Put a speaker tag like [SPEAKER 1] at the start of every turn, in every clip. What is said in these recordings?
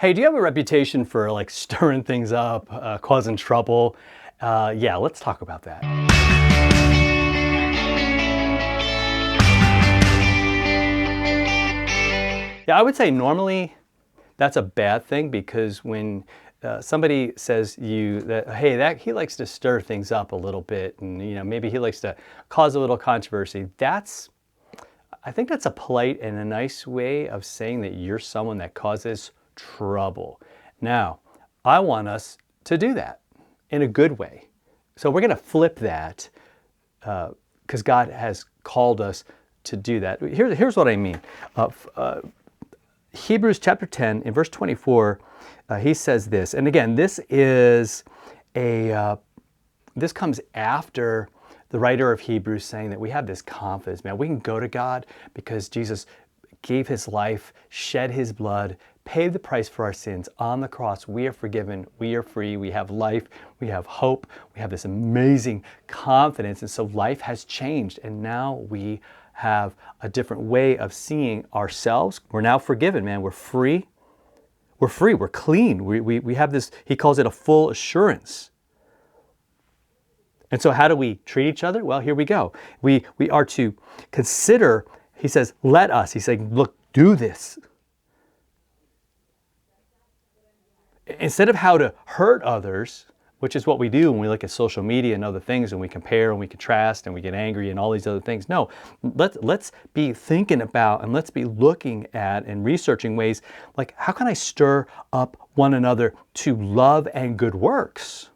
[SPEAKER 1] Hey, do you have a reputation for like stirring things up, causing trouble? Yeah, let's talk about that. Yeah, I would say normally that's a bad thing because when somebody says you that hey that he likes to stir things up a little bit and maybe he likes to cause a little controversy, that's I think that's a polite and a nice way of saying that you're someone that causes trouble. Now, I want us to do that in a good way. So we're going to flip that because God has called us to do that. Here's what I mean. Hebrews chapter 10, in verse 24, he says this. And again, this comes after the writer of Hebrews saying that we have this confidence, man. We can go to God because Jesus gave his life, shed his blood, paid the price for our sins on the cross. We are forgiven. We are free. We have life. We have hope. We have this amazing confidence. And so life has changed. And now we have a different way of seeing ourselves. We're now forgiven, man. We're free. We're free. We're clean. We have this, he calls it a full assurance. And so how do we treat each other? Well, here we go. We are to consider, he says, let us. He's saying, look, do this. Instead of how to hurt others, which is what we do when we look at social media and other things and we compare and we contrast and we get angry and all these other things. No, let's be thinking about and let's be looking at and researching ways like how can I stir up one another to love and good works?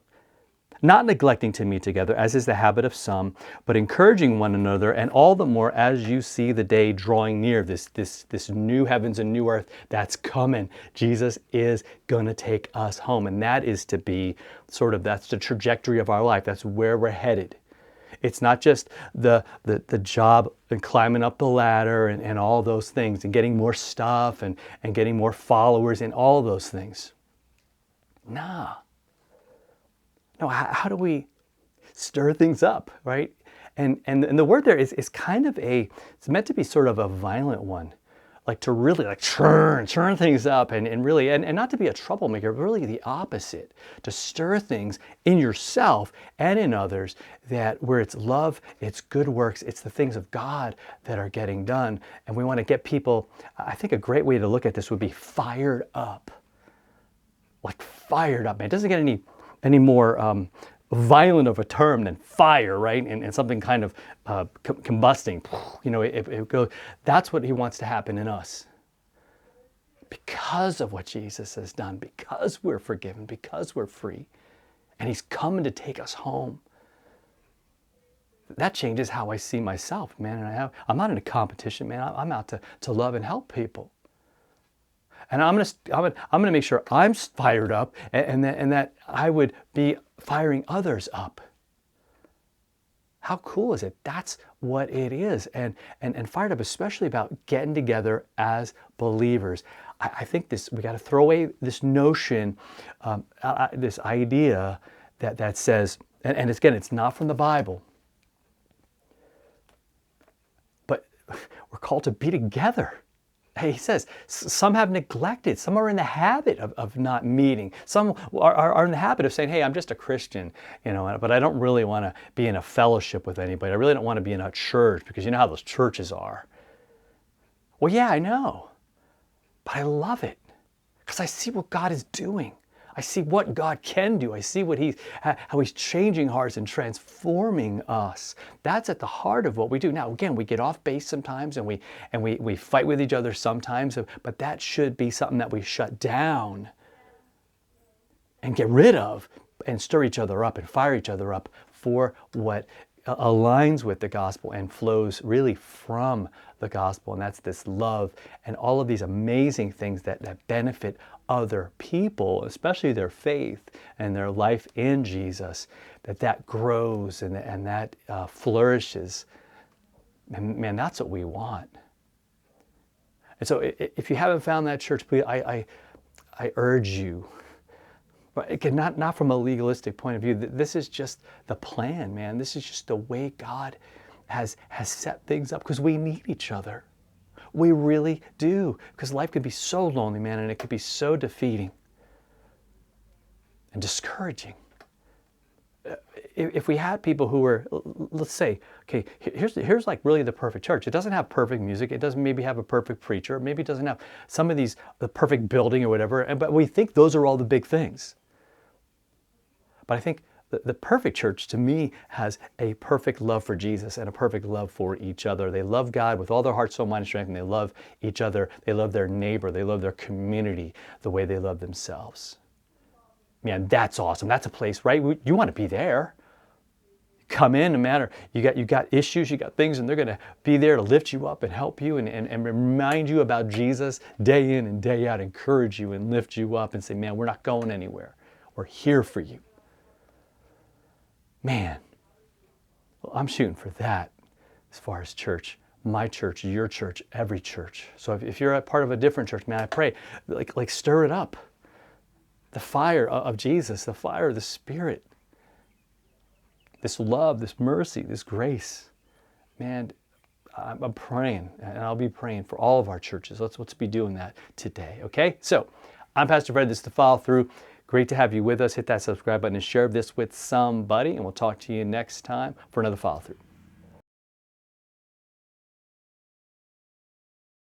[SPEAKER 1] Not neglecting to meet together, as is the habit of some, but encouraging one another, and all the more as you see the day drawing near, this new heavens and new earth that's coming. Jesus is going to take us home, and that is to be that's the trajectory of our life. That's where we're headed. It's not just the job and climbing up the ladder and all those things and getting more stuff and getting more followers and all of those things. Nah. No, how do we stir things up, right? And the word there is kind of it's meant to be sort of a violent one, like to really like churn things up and really, and not to be a troublemaker, but really the opposite, to stir things in yourself and in others that where it's love, it's good works, it's the things of God that are getting done. And we want to get people, I think a great way to look at this would be fired up. Like fired up, man. It doesn't get any more violent of a term than fire, right? And something kind of combusting. It goes. That's what he wants to happen in us. Because of what Jesus has done, because we're forgiven, because we're free, and he's coming to take us home. That changes how I see myself, man. And I'm not in a competition, man. I'm out to love and help people. And I'm gonna make sure I'm fired up and that I would be firing others up. How cool is it? That's what it is. And fired up, especially about getting together as believers. I think we got to throw away this notion, this idea that says, and again, it's not from the Bible, but we're called to be together. He says, some have neglected, some are in the habit of not meeting. Some are in the habit of saying, hey, I'm just a Christian, but I don't really want to be in a fellowship with anybody. I really don't want to be in a church because you know how those churches are. Well, yeah, I know, but I love it because I see what God is doing. I see what God can do. I see how he's changing hearts and transforming us. That's at the heart of what we do. Now, again, we get off base sometimes and we fight with each other sometimes, but that should be something that we shut down and get rid of and stir each other up and fire each other up for what aligns with the gospel and flows really from the gospel. And that's this love and all of these amazing things that benefit other people, especially their faith and their life in Jesus, that grows and that flourishes. And man, that's what we want. And so if you haven't found that church, please, I urge you, but again, not from a legalistic point of view. This is just the plan, man. This is just the way God has set things up because we need each other. We really do. Because life could be so lonely, man, and it could be so defeating and discouraging. If we had people who were, let's say, okay, here's like really the perfect church. It doesn't have perfect music. It doesn't maybe have a perfect preacher. Maybe it doesn't have some of these, the perfect building or whatever. But we think those are all the big things. But I think the perfect church to me has a perfect love for Jesus and a perfect love for each other. They love God with all their heart, soul, mind, and strength, and they love each other. They love their neighbor. They love their community the way they love themselves. Man, that's awesome. That's a place, right? You want to be there. Come in, no matter you got issues, you got things, and they're going to be there to lift you up and help you and remind you about Jesus day in and day out, encourage you and lift you up and say, man, we're not going anywhere. We're here for you. Man, well, I'm shooting for that as far as church. My church, your church, every church. So if you're a part of a different church, man, I pray, like stir it up. The fire of Jesus, the fire of the Spirit. This love, this mercy, this grace. Man, I'm praying, and I'll be praying for all of our churches. Let's be doing that today, okay? So, I'm Pastor Fred. This is The Follow Through. Great to have you with us. Hit that subscribe button and share this with somebody, and we'll talk to you next time for another Follow Through.